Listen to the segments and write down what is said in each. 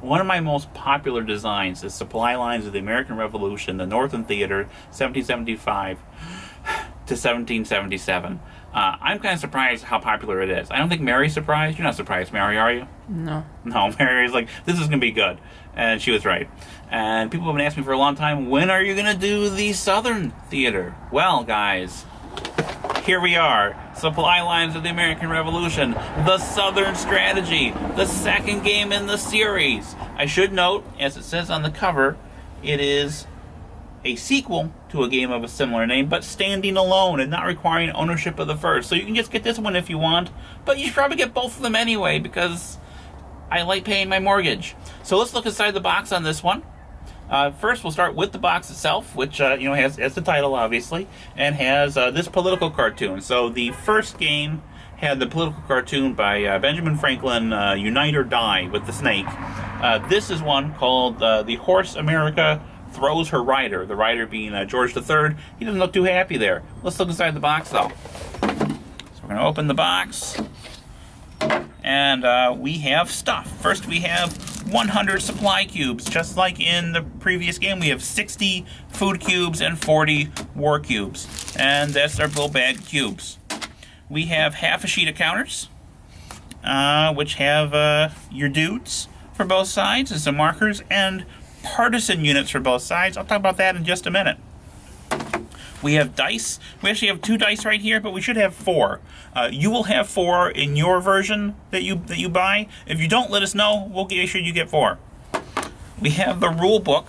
One of my most popular designs is Supply Lines of the American Revolution, the Northern Theater, 1775 to 1777. I'm kind of surprised how popular it is. I don't think Mary's surprised. You're not surprised, Mary, are you? No. No, Mary's like, this is going to be good. And she was right. And people have been asking me for a long time, when are you going to do the Southern Theater? Well, guys, here we are. Supply Lines of the American Revolution, the Southern Strategy, the second game in the series. I should note, as it says on the cover, it is a sequel to a game of a similar name, but standing alone and not requiring ownership of the first. So you can just get this one if you want, but you should probably get both of them anyway because I like paying my mortgage. So let's look inside the box on this one. First, we'll start with the box itself, which has the title, obviously, and has this political cartoon. So the first game had the political cartoon by Benjamin Franklin, Unite or Die, with the snake. This is one called The Horse America Throws Her Rider, the rider being George III. He doesn't look too happy there. Let's look inside the box, though. So we're going to open the box, and we have stuff. First, we have 100 supply cubes. Just like in the previous game, we have 60 food cubes and 40 war cubes. And that's our little bag of cubes. We have half a sheet of counters, which have your dudes for both sides and some markers, and partisan units for both sides. I'll talk about that in just a minute. We have dice. We actually have 2 dice right here, but we should have 4. You will have 4 in your version that you buy. If you don't, let us know. We'll make sure you get 4. We have the rule book,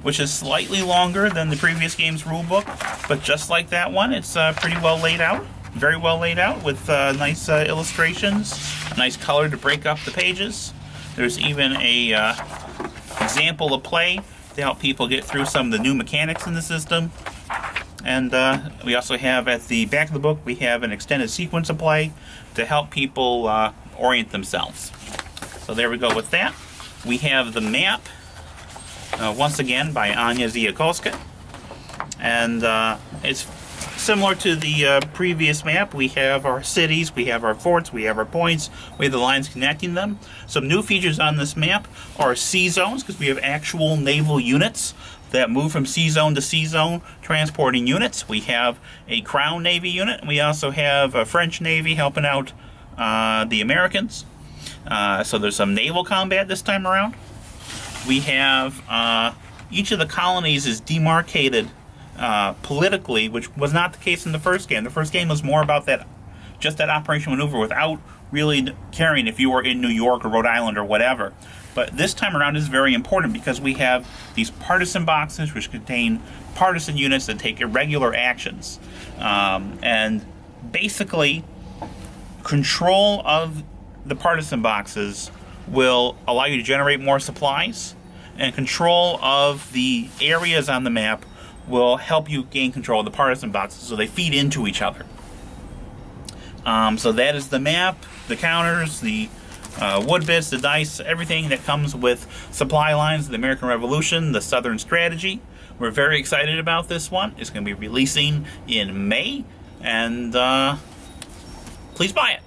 which is slightly longer than the previous game's rule book, but just like that one, it's pretty well laid out. Very well laid out with nice illustrations, nice color to break up the pages. There's even a example of play to help people get through some of the new mechanics in the system. And we also have at the back of the book, we have an extended sequence of play to help people orient themselves. So there we go with that. We have the map, once again by Anya Ziakolska. And it's similar to the previous map. We have our cities, we have our forts, we have our points, we have the lines connecting them. Some new features on this map are sea zones, because we have actual naval units that move from sea zone to sea zone, transporting units. We have a Crown Navy unit, and we also have a French Navy helping out the Americans. So there's some naval combat this time around. We have each of the colonies is demarcated politically, which was not the case in the first game. The first game was more about that, just that operation maneuver without really caring if you were in New York or Rhode Island or whatever. But this time around is very important because we have these partisan boxes which contain partisan units that take irregular actions. And basically, control of the partisan boxes will allow you to generate more supplies, and control of the areas on the map will help you gain control of the partisan boxes, so they feed into each other. So that is the map, the counters, the wood bits, the dice, everything that comes with Supply Lines of the American Revolution, the Southern Strategy. We're very excited about this one. It's going to be releasing in May, and please buy it.